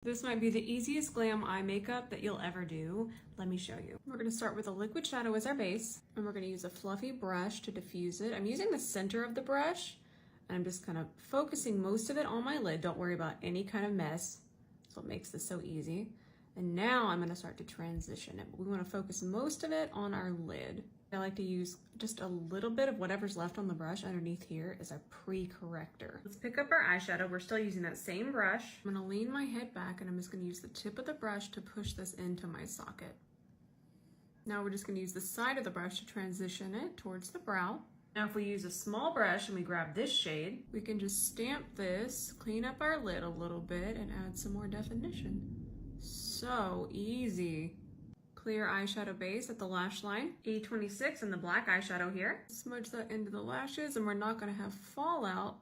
This might be the easiest glam eye makeup that you'll ever do. Let me show you. We're gonna start with a liquid shadow as our base, and we're gonna use a fluffy brush to diffuse it. I'm using the center of the brush, and I'm just kind of focusing most of it on my lid. Don't worry about any kind of mess. That's what makes this so easy. And now I'm gonna start to transition it. We wanna focus most of it on our lid. I like to use just a little bit of whatever's left on the brush underneath here as a pre-corrector. Let's pick up our eyeshadow. We're still using that same brush. I'm gonna lean my head back and I'm just gonna use the tip of the brush to push this into my socket. Now we're just gonna use the side of the brush to transition it towards the brow. Now if we use a small brush and we grab this shade, we can just stamp this, clean up our lid a little bit, and add some more definition. So easy. Clear eyeshadow base at the lash line. E26 and the black eyeshadow here. Smudge that into the lashes, and we're not gonna have fallout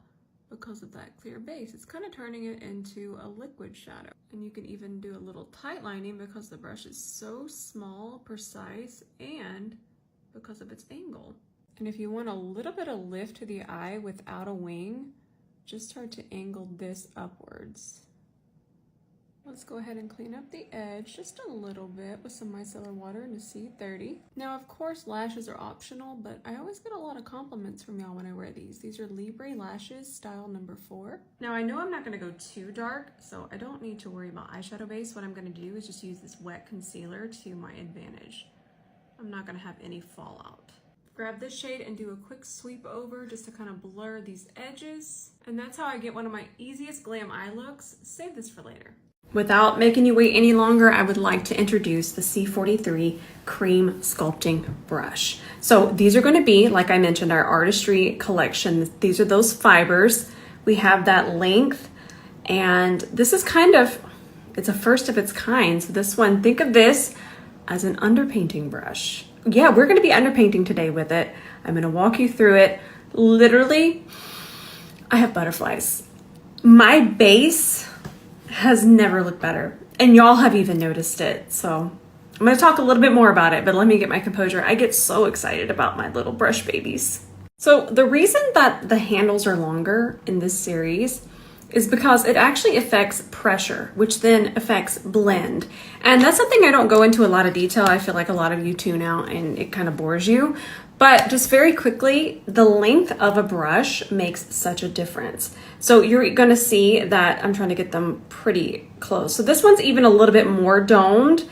because of that clear base. It's kind of turning it into a liquid shadow. And you can even do a little tight lining because the brush is so small, precise, and because of its angle. And if you want a little bit of lift to the eye without a wing, just start to angle this upwards. Let's go ahead and clean up the edge just a little bit with some micellar water and a C30. Now, of course, lashes are optional, but I always get a lot of compliments from y'all when I wear these. These are Libre lashes, style number 4. Now, I know I'm not gonna go too dark, so I don't need to worry about eyeshadow base. What I'm gonna do is just use this wet concealer to my advantage. I'm not gonna have any fallout. Grab this shade and do a quick sweep over just to kind of blur these edges. And that's how I get one of my easiest glam eye looks. Save this for later. Without making you wait any longer, I would like to introduce the C43 Cream Sculpting Brush. So these are going to be, like I mentioned, our artistry collection. These are those fibers. We have that length, and this is it's a first of its kind. So this one, think of this as an underpainting brush. Yeah, we're going to be underpainting today with it. I'm going to walk you through it. Literally, I have butterflies. My base has never looked better, and y'all have even noticed it. So I'm going to talk a little bit more about it, but let me get my composure. I get so excited about my little brush babies. So the reason that the handles are longer in this series is because it actually affects pressure, which then affects blend. And that's something I don't go into a lot of detail. I feel like a lot of you tune out and it kind of bores you. But just very quickly, the length of a brush makes such a difference. So you're gonna see that I'm trying to get them pretty close. So this one's even a little bit more domed.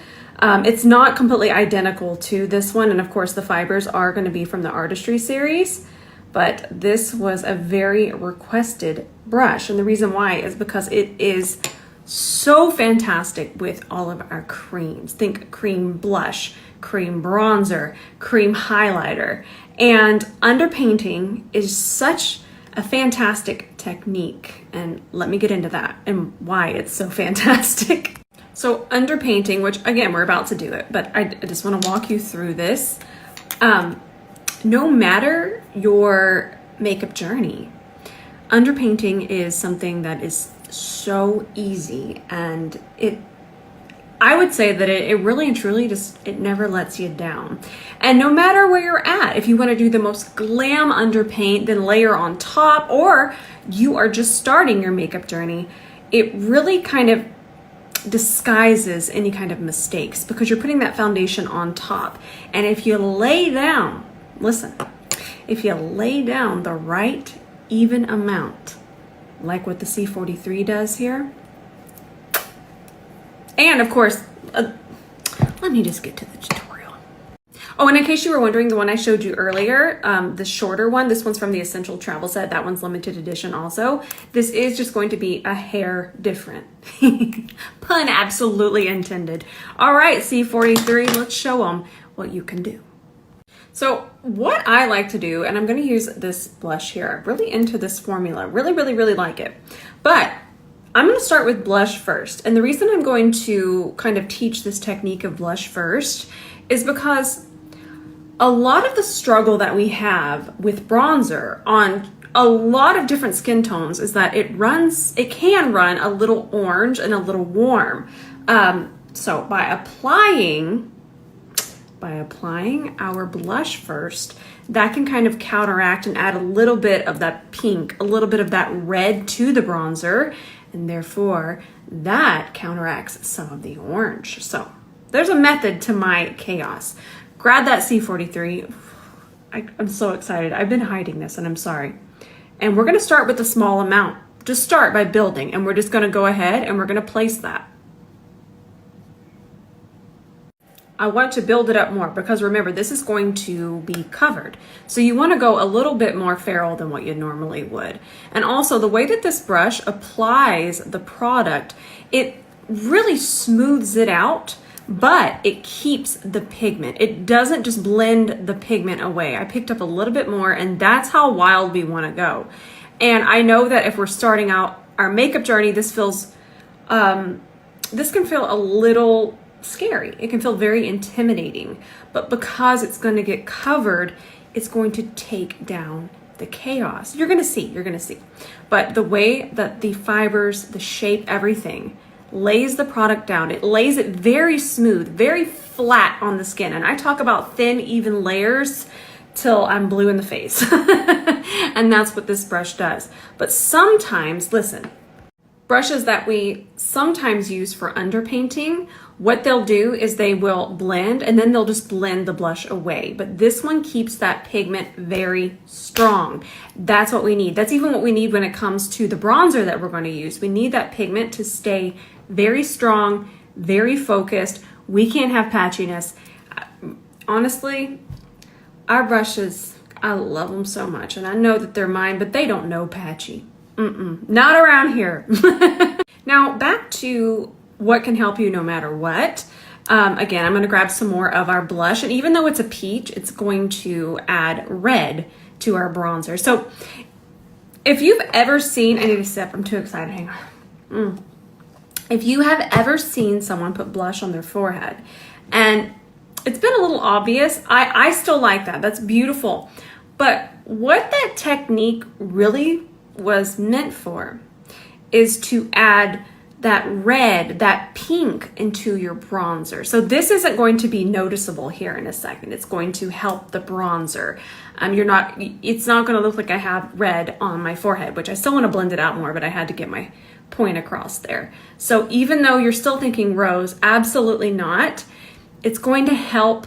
It's not completely identical to this one. And of course the fibers are gonna be from the Artistry series, but this was a very requested brush. And the reason why is because it is so fantastic with all of our creams. Think cream blush, cream bronzer, cream highlighter. And underpainting is such a fantastic technique. And let me get into that and why it's so fantastic. So underpainting, which again, we're about to do it, but I just want to walk you through this. No matter your makeup journey, underpainting is something that is so easy, and I would say that it really and truly it never lets you down. And no matter where you're at, if you want to do the most glam underpaint, then layer on top, or you are just starting your makeup journey, it really kind of disguises any kind of mistakes because you're putting that foundation on top. And if you lay down, listen, if you lay down the right even amount, like what the C43 does here. And of course, let me just get to the tutorial. Oh, and in case you were wondering, the one I showed you earlier, the shorter one, this one's from the Essential Travel Set. That one's limited edition also. This is just going to be a hair different. Pun absolutely intended. All right, C43, let's show them what you can do. So what I like to do, and I'm going to use this blush here. I'm really into this formula. Really, really, really like it. But I'm going to start with blush first. And the reason I'm going to kind of teach this technique of blush first is because a lot of the struggle that we have with bronzer on a lot of different skin tones is that it can run a little orange and a little warm. So by applying our blush first, that can kind of counteract and add a little bit of that pink, a little bit of that red to the bronzer. and therefore that counteracts some of the orange. So there's a method to my chaos. Grab that C43. I'm so excited. I've been hiding this and I'm sorry. And we're gonna start with a small amount. Just start by building, and we're just gonna go ahead and we're gonna place that. I want to build it up more because remember, this is going to be covered. So you want to go a little bit more feral than what you normally would. And also the way that this brush applies the product, it really smooths it out, but it keeps the pigment. It doesn't just blend the pigment away. I picked up a little bit more, and that's how wild we want to go. And I know that if we're starting out our makeup journey, this can feel a little scary. It can feel very intimidating, but because it's going to get covered, it's going to take down the chaos. You're going to see. But the way that the fibers, the shape, everything lays the product down, it lays it very smooth, very flat on the skin. And I talk about thin, even layers till I'm blue in the face. And that's what this brush does. But sometimes, listen, brushes that we sometimes use for underpainting, what they'll do is they will blend and then they'll just blend the blush away. But this one keeps that pigment very strong. That's what we need. That's even what we need when it comes to the bronzer that we're going to use. We need that pigment to stay very strong, very focused. We can't have patchiness. Honestly, our brushes, I love them so much. And I know that they're mine, but they don't know patchy. Not around here. Now back to what can help you no matter what. Again, I'm going to grab some more of our blush, and even though it's a peach, it's going to add red to our bronzer. So if you've ever seen, I need a sip, I'm too excited, hang on. If you have ever seen someone put blush on their forehead and it's been a little obvious, I still like that, that's beautiful. But what that technique really was meant for is to add that red, that pink into your bronzer. So this isn't going to be noticeable here in a second. It's going to help the bronzer. It's not going to look like I have red on my forehead, which I still want to blend it out more, but I had to get my point across there. So even though you're still thinking rose, absolutely not. It's going to help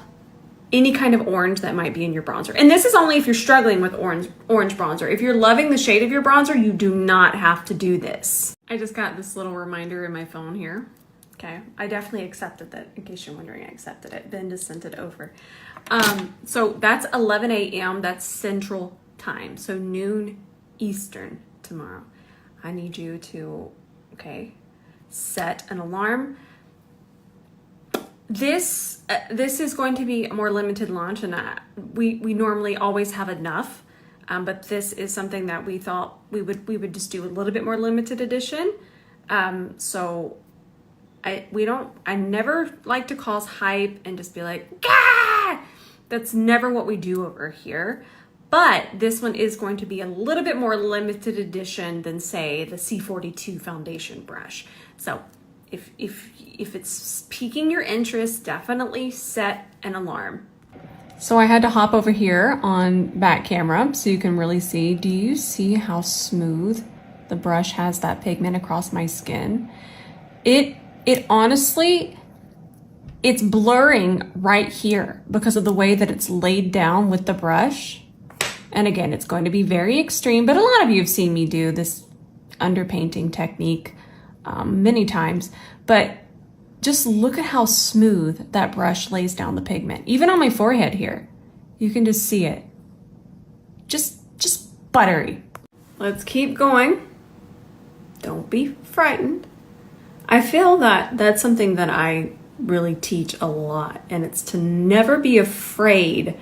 any kind of orange that might be in your bronzer. And this is only if you're struggling with orange bronzer. If you're loving the shade of your bronzer, you do not have to do this. I just got this little reminder in my phone here. Okay, I definitely accepted that. In case you're wondering, I accepted it. Ben just sent it over. So that's 11 a.m. That's Central Time. So noon Eastern tomorrow. I need you to, set an alarm. This is going to be a more limited launch, and we normally always have enough, but this is something that we thought we would just do a little bit more limited edition. So I never like to cause hype and just be like, Gah! That's never what we do over here. But this one is going to be a little bit more limited edition than, say, the C42 foundation brush. So if it's piquing your interest, definitely set an alarm. So I had to hop over here on back camera so you can really see. Do you see how smooth the brush has that pigment across my skin? It honestly, it's blurring right here because of the way that it's laid down with the brush. And again, it's going to be very extreme, but a lot of you have seen me do this underpainting technique many times. But just look at how smooth that brush lays down the pigment. Even on my forehead here, you can just see it. Just buttery. Let's keep going. Don't be frightened. I feel that that's something that I really teach a lot, and it's to never be afraid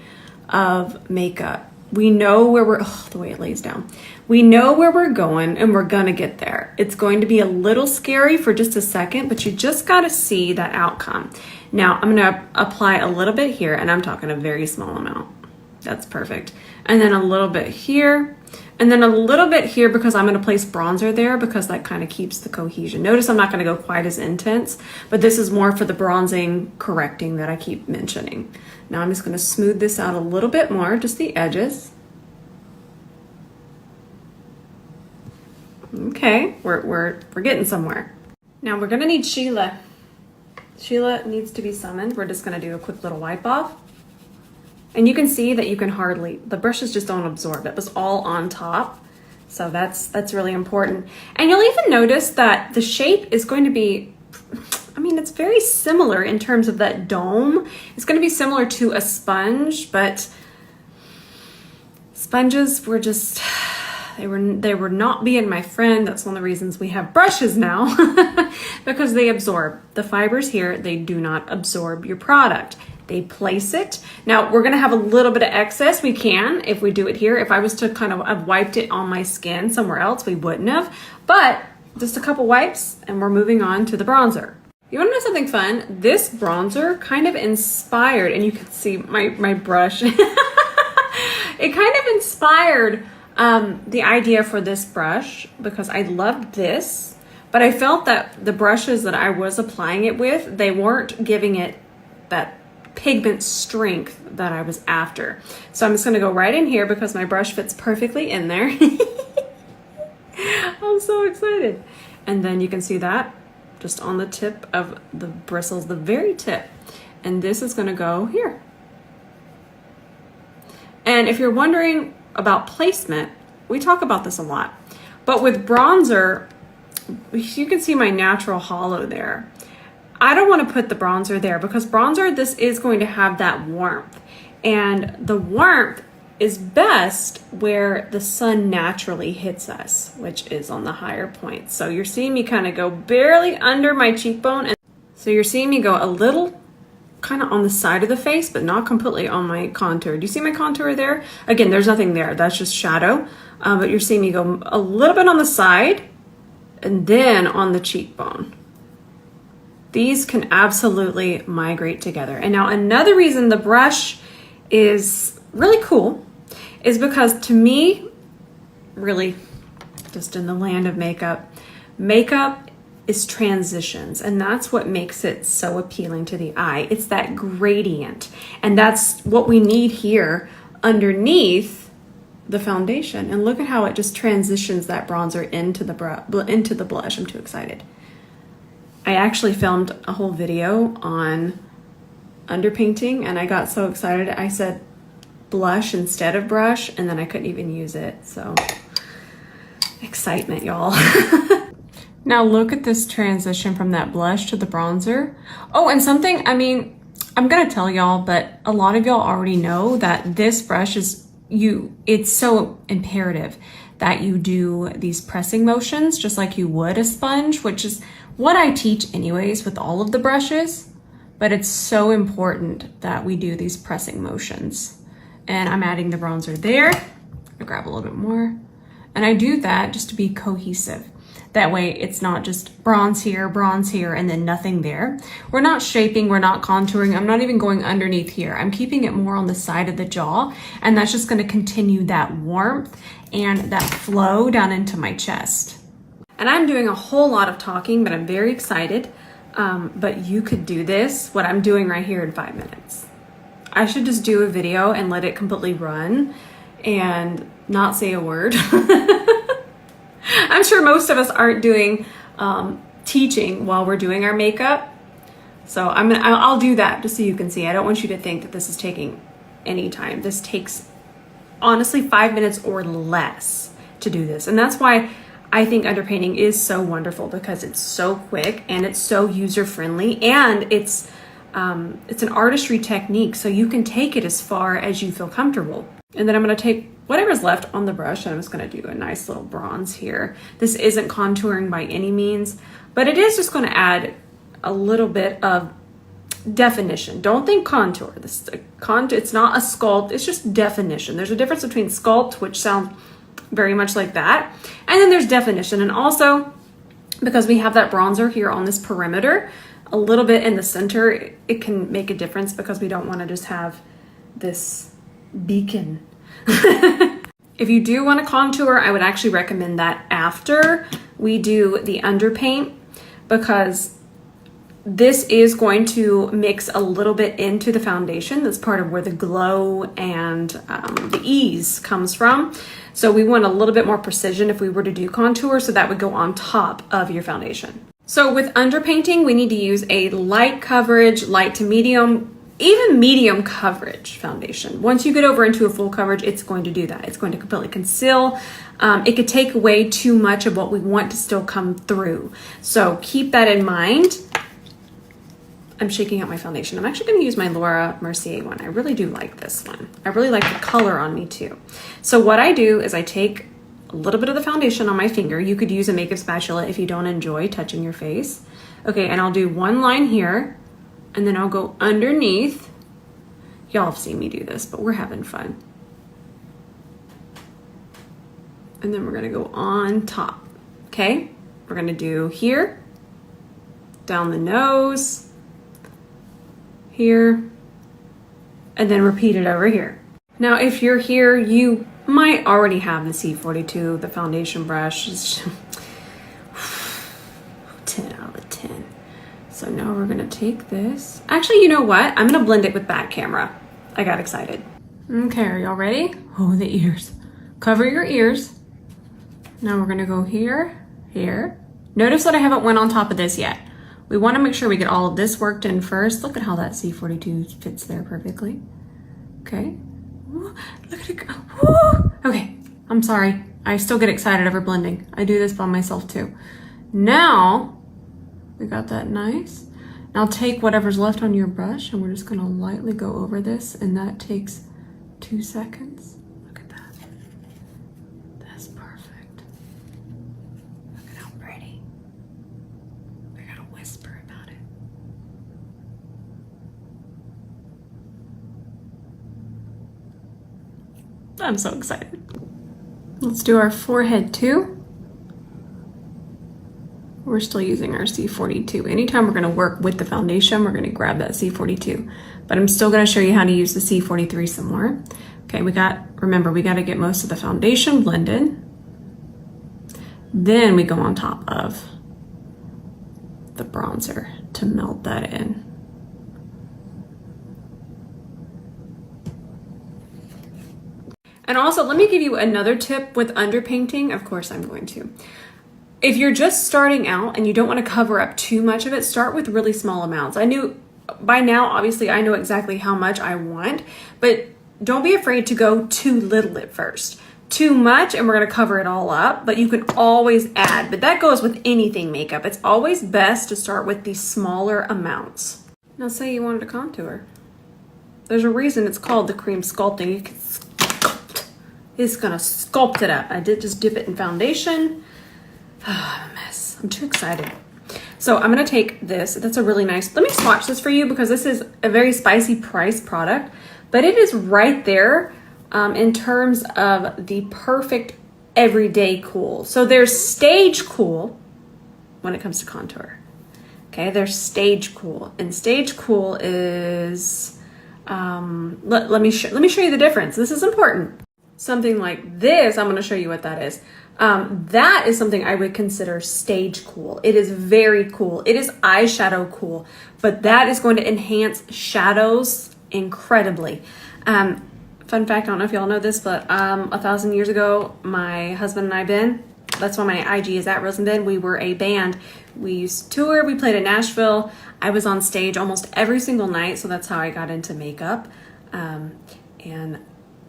of makeup. We know where we're, the way it lays down. We know where we're going, and we're gonna get there. It's going to be a little scary for just a second, but you just gotta see that outcome. Now, I'm gonna apply a little bit here, and I'm talking a very small amount. That's perfect. And then a little bit here, and then a little bit here because I'm gonna place bronzer there because that kind of keeps the cohesion. Notice I'm not gonna go quite as intense, but this is more for the bronzing correcting that I keep mentioning. Now I'm just gonna smooth this out a little bit more, just the edges. Okay, we're getting somewhere. Now we're gonna need Sheila. Sheila needs to be summoned. We're just gonna do a quick little wipe off. And you can see that you can hardly, the brushes just don't absorb. It was all on top. So that's really important. And you'll even notice that the shape is going to be, I mean, it's very similar in terms of that dome. It's going to be similar to a sponge, but sponges were just, they were not being my friend. That's one of the reasons we have brushes now, because they absorb. The fibers here, they do not absorb your product. They place it. Now we're gonna have a little bit of excess. We can, if we do it here. If I was to kind of have wiped it on my skin somewhere else, we wouldn't have. But just a couple wipes and we're moving on to the bronzer. You wanna know something fun? This bronzer kind of inspired, and you can see my brush. It kind of inspired the idea for this brush because I loved this, but I felt that the brushes that I was applying it with, they weren't giving it that pigment strength that I was after. So I'm just gonna go right in here because my brush fits perfectly in there. I'm so excited. And then you can see that just on the tip of the bristles, the very tip. And this is gonna go here. And if you're wondering about placement, we talk about this a lot. But with bronzer, you can see my natural hollow there. I don't want to put the bronzer there because bronzer, this is going to have that warmth. And the warmth is best where the sun naturally hits us, which is on the higher points. So you're seeing me kind of go barely under my cheekbone. And so you're seeing me go a little kind of on the side of the face, but not completely on my contour. Do you see my contour there? Again, there's nothing there. That's just shadow. But you're seeing me go a little bit on the side and then on the cheekbone. These can absolutely migrate together. And now another reason the brush is really cool is because to me, really just in the land of makeup, makeup is transitions, and that's what makes it so appealing to the eye. It's that gradient, and that's what we need here underneath the foundation. And look at how it just transitions that bronzer into the blush. I'm too excited. I actually filmed a whole video on underpainting, and I got so excited I said blush instead of brush, and then I couldn't even use it. So excitement, y'all. Now look at this transition from that blush to the bronzer. Oh, and something, I mean, I'm gonna tell y'all, but a lot of y'all already know that this brush is, it's so imperative that you do these pressing motions just like you would a sponge, which is what I teach anyways with all of the brushes, but it's so important that we do these pressing motions. And I'm adding the bronzer there. I grab a little bit more. And I do that just to be cohesive. That way it's not just bronze here, and then nothing there. We're not shaping, we're not contouring. I'm not even going underneath here. I'm keeping it more on the side of the jaw, and that's just gonna continue that warmth and that flow down into my chest. And I'm doing a whole lot of talking, but I'm very excited. But you could do this, what I'm doing right here, in 5 minutes. I should just do a video and let it completely run and not say a word. I'm sure most of us aren't doing teaching while we're doing our makeup. So I'll do that just so you can see. I don't want you to think that this is taking any time. This takes honestly 5 minutes or less to do this. And that's why I think underpainting is so wonderful, because it's so quick and it's so user-friendly, and it's an artistry technique, so you can take it as far as you feel comfortable. And then I'm gonna take whatever's left on the brush, and I'm just gonna do a nice little bronze here. This isn't contouring by any means, but it is just gonna add a little bit of definition. Don't think contour. It's not a sculpt, it's just definition. There's a difference between sculpt, which sounds very much like that, and then there's definition. And also, because we have that bronzer here on this perimeter, a little bit in the center, it can make a difference because we don't want to just have this beacon. If you do want to contour, I would actually recommend that after we do the underpaint, because this is going to mix a little bit into the foundation. That's part of where the glow and the ease comes from. So we want a little bit more precision if we were to do contour, so that would go on top of your foundation. So with underpainting, we need to use a light coverage, light to medium, even medium coverage foundation. Once you get over into a full coverage, it's going to do that. It's going to completely conceal. It could take away too much of what we want to still come through. So keep that in mind. I'm shaking out my foundation. I'm actually going to use my Laura Mercier one. I really do like this one. I really like the color on me too. So what I do is I take a little bit of the foundation on my finger. You could use a makeup spatula if you don't enjoy touching your face. Okay, and I'll do one line here, and then I'll go underneath. Y'all have seen me do this, but we're having fun. And then we're gonna go on top, okay? We're gonna do here, down the nose, here, and then repeat it over here. Now, if you're here, you might already have the C42, the foundation brush. It's 10 out of 10. So now we're gonna take this. Actually, you know what? I'm gonna blend it with back camera. I got excited. Okay, are y'all ready? Oh, the ears. Cover your ears. Now we're gonna go here, here. Notice that I haven't went on top of this yet. We wanna make sure we get all of this worked in first. Look at how that C42 fits there perfectly. Okay. Ooh, look at it go. Ooh. Okay, I'm sorry. I still get excited over blending. I do this by myself too. Now, we got that nice. Now take whatever's left on your brush and we're just gonna lightly go over this, and that takes 2 seconds. Look at that. That's perfect. Look at how pretty. I gotta whisper about it. I'm so excited. Let's do our forehead too. We're still using our C42. Anytime we're gonna work with the foundation, we're gonna grab that C42. But I'm still gonna show you how to use the C43 some more. Okay, remember, we gotta get most of the foundation blended. Then we go on top of the bronzer to melt that in. And also, let me give you another tip with underpainting. Of course, I'm going to. If you're just starting out and you don't want to cover up too much of it, start with really small amounts. By now, obviously, I know exactly how much I want, but don't be afraid to go too little at first. Too much, and we're going to cover it all up, but you can always add. But that goes with anything makeup. It's always best to start with these smaller amounts. Now, say you wanted to contour. There's a reason it's called the cream sculpting. You can sculpt. It's going to sculpt it up. I did just dip it in foundation. Oh, I'm a mess. I'm too excited. So I'm gonna take this. That's a really nice, let me swatch this for you because this is a very spicy price product, but it is right there in terms of the perfect everyday cool. So there's stage cool when it comes to contour. Okay, there's stage cool, and stage cool is, let me show you the difference. This is important. Something like this, I'm gonna show you what that is. That is something I would consider stage cool. It is very cool. It is eyeshadow cool, but that is going to enhance shadows incredibly. Fun fact, I don't know if y'all know this, but 1,000 years ago, my husband and I, Ben, that's why my IG is at Rosenben, we were a band. We used to tour, we played in Nashville. I was on stage almost every single night, so that's how I got into makeup. And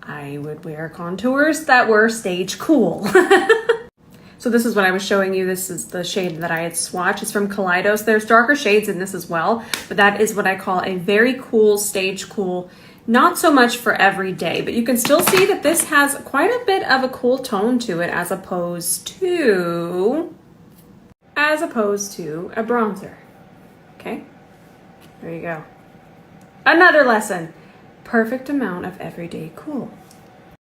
I would wear contours that were stage cool. So this is what I was showing you. This is the shade that I had swatched. It's from Kaleidos. There's darker shades in this as well, but that is what I call a very cool, stage cool. Not so much for every day, but you can still see that this has quite a bit of a cool tone to it as opposed to a bronzer. Okay, there you go. Another lesson. Perfect amount of everyday cool.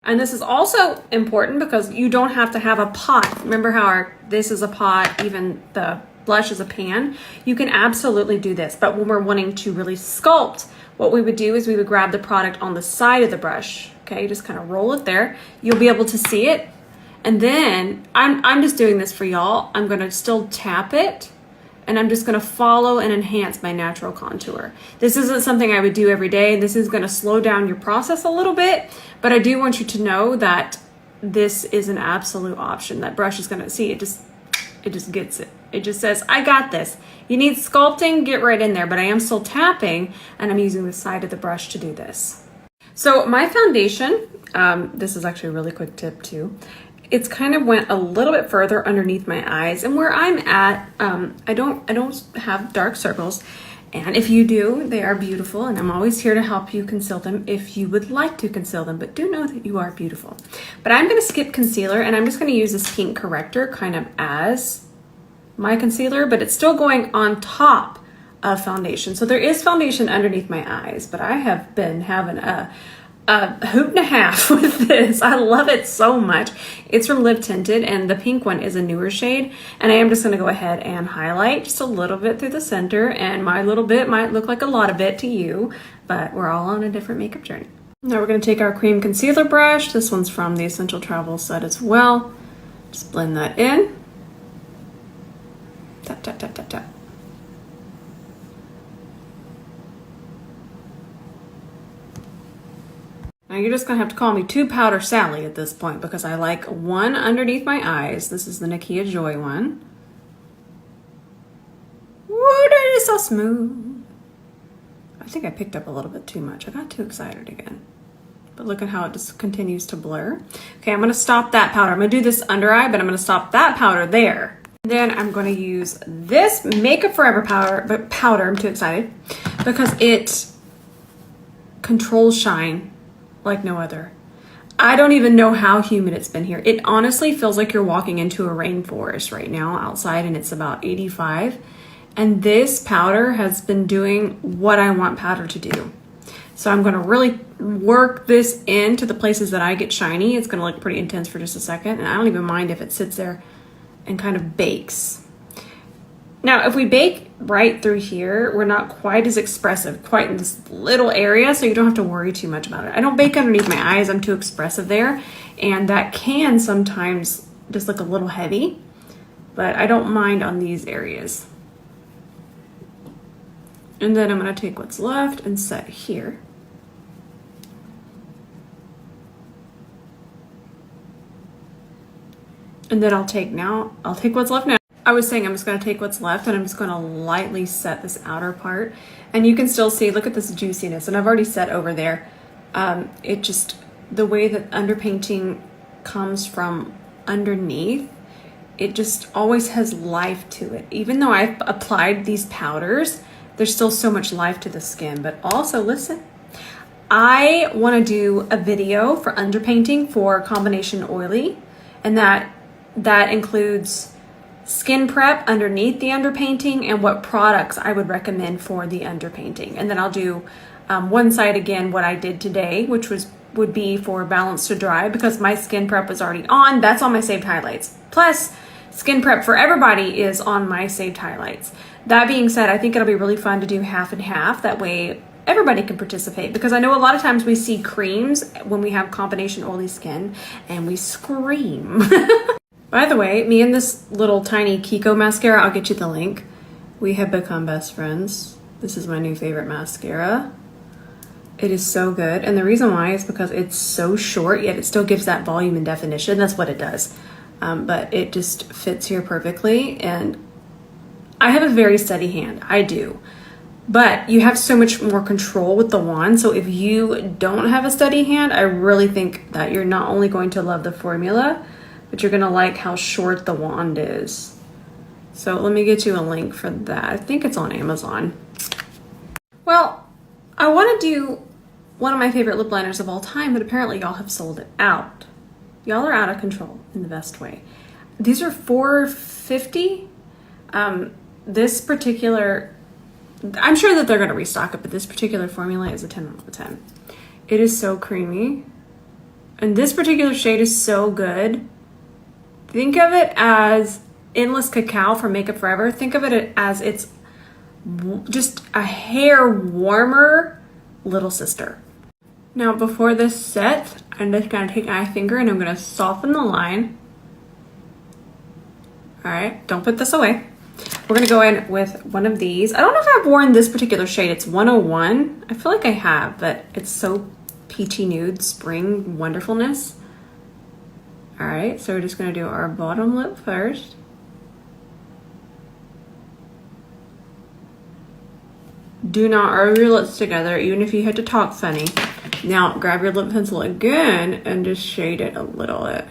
And this is also important because you don't have to have a pot. Remember how this is a pot, even the blush is a pan? You can absolutely do this, but when we're wanting to really sculpt, what we would do is we would grab the product on the side of the brush, okay? Just kind of roll it there. You'll be able to see it. And then, I'm just doing this for y'all. I'm gonna still tap it and I'm just gonna follow and enhance my natural contour. This isn't something I would do every day. This is gonna slow down your process a little bit, but I do want you to know that this is an absolute option. That brush is gonna, see, it just gets it. It just says, I got this. You need sculpting, get right in there, but I am still tapping, and I'm using the side of the brush to do this. So my foundation, this is actually a really quick tip too. It's kind of went a little bit further underneath my eyes, and where I'm at, I don't have dark circles, and if you do, they are beautiful, and I'm always here to help you conceal them if you would like to conceal them, but do know that you are beautiful. But I'm gonna skip concealer, and I'm just gonna use this pink corrector kind of as my concealer, but it's still going on top of foundation. So there is foundation underneath my eyes, but I have been having a hoot and a half with this. I love it so much. It's from Live Tinted, and the pink one is a newer shade, and I am just gonna go ahead and highlight just a little bit through the center, and my little bit might look like a lot of it to you, but we're all on a different makeup journey. Now we're gonna take our cream concealer brush. This one's from the Essential Travel set as well. Just blend that in. Tap, tap, tap, tap, tap. Now you're just gonna have to call me Two Powder Sally at this point, because I like one underneath my eyes. This is the Nakia Joy one. Woo, that is so smooth. I think I picked up a little bit too much. I got too excited again. But look at how it just continues to blur. Okay, I'm gonna stop that powder. I'm gonna do this under eye, but I'm gonna stop that powder there. Then I'm going to use this Makeup Forever powder, I'm too excited, because it controls shine like no other. I don't even know how humid it's been here. It honestly feels like you're walking into a rainforest right now outside, and it's about 85. And this powder has been doing what I want powder to do. So I'm gonna really work this into the places that I get shiny. It's gonna look pretty intense for just a second, and I don't even mind if it sits there and kind of bakes. Now, if we bake right through here, we're not quite as expressive, quite in this little area, so you don't have to worry too much about it. I don't bake underneath my eyes, I'm too expressive there, and that can sometimes just look a little heavy, but I don't mind on these areas. And then I'm gonna take what's left and set here. And then I'll take what's left now. I was saying I'm just gonna take what's left, and I'm just gonna lightly set this outer part. And you can still see, look at this juiciness, and I've already set over there. It just, the way that underpainting comes from underneath, it just always has life to it. Even though I've applied these powders, there's still so much life to the skin. But also, listen, I wanna do a video for underpainting for combination oily, and that includes skin prep underneath the underpainting and what products I would recommend for the underpainting. And then I'll do one side again, what I did today, which would be for balance to dry, because my skin prep was already on. That's on my saved highlights. Plus, skin prep for everybody is on my saved highlights. That being said, I think it'll be really fun to do half and half. That way everybody can participate, because I know a lot of times we see creams when we have combination oily skin and we scream. By the way, me and this little tiny Kiko mascara, I'll get you the link. We have become best friends. This is my new favorite mascara. It is so good. And the reason why is because it's so short, yet it still gives that volume and definition. That's what it does. But it just fits here perfectly. And I have a very steady hand. I do. But you have so much more control with the wand. So if you don't have a steady hand, I really think that you're not only going to love the formula, but you're gonna like how short the wand is. So let me get you a link for that. I think it's on Amazon. Well, I wanna do one of my favorite lip liners of all time, but apparently y'all have sold it out. Y'all are out of control in the best way. These are $4.50. This particular, I'm sure that they're gonna restock it, but this particular formula is a 10 out of 10. It is so creamy. And this particular shade is so good. Think of it as Endless Cacao from Makeup Forever. Think of it as it's just a hair warmer little sister. Now before this sets, I'm just gonna take my finger and I'm gonna soften the line. All right, don't put this away. We're gonna go in with one of these. I don't know if I've worn this particular shade. It's 101. I feel like I have, but it's so peachy nude spring wonderfulness. All right, so we're just gonna do our bottom lip first. Do not rub your lips together, even if you had to talk funny. Now grab your lip pencil again and just shade it a little bit.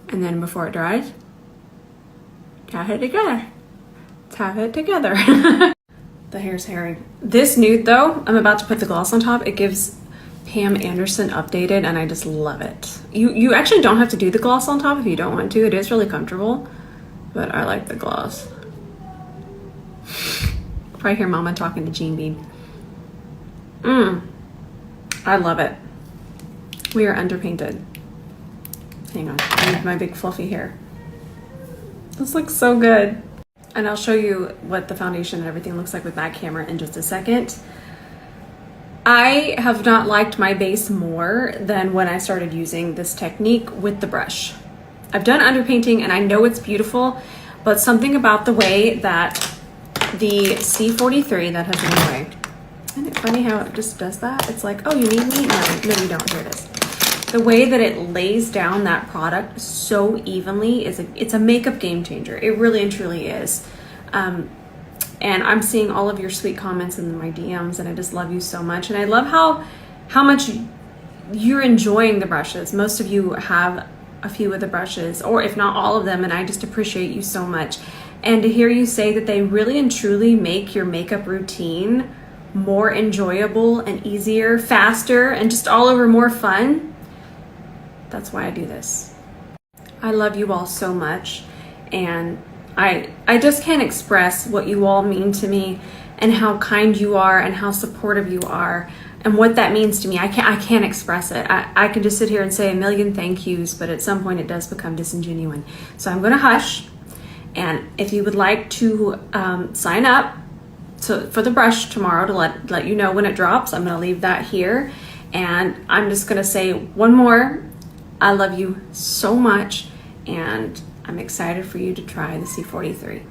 And then before it dries, tap it together. Tap it together. The hair's hairy. This nude though, I'm about to put the gloss on top. It gives Pam Anderson updated and I just love it. You actually don't have to do the gloss on top if you don't want to. It is really comfortable, but I like the gloss. Probably hear Mama talking to Jean Bean. I love it. We are underpainted. Hang on, I need my big fluffy hair. This looks so good. And I'll show you what the foundation and everything looks like with back camera in just a second. I have not liked my base more than when I started using this technique with the brush. I've done underpainting and I know it's beautiful, but something about the way that the C43 that has been away. Isn't it funny how it just does that? It's like, oh, you need me? No, you don't. Here it is. The way that it lays down that product so evenly it's a makeup game changer. It really and truly is. And I'm seeing all of your sweet comments in my DMs and I just love you so much. And I love how much you're enjoying the brushes. Most of you have a few of the brushes, or if not all of them, and I just appreciate you so much. And to hear you say that they really and truly make your makeup routine more enjoyable and easier, faster, and just all over more fun, that's why I do this. I love you all so much, and I just can't express what you all mean to me and how kind you are and how supportive you are and what that means to me. I can't express it. I can just sit here and say a million thank yous, but at some point it does become disingenuine. So I'm gonna hush, and if you would like to sign up for the brush tomorrow to let you know when it drops, I'm gonna leave that here. And I'm just gonna say one more, I love you so much, and I'm excited for you to try the C43.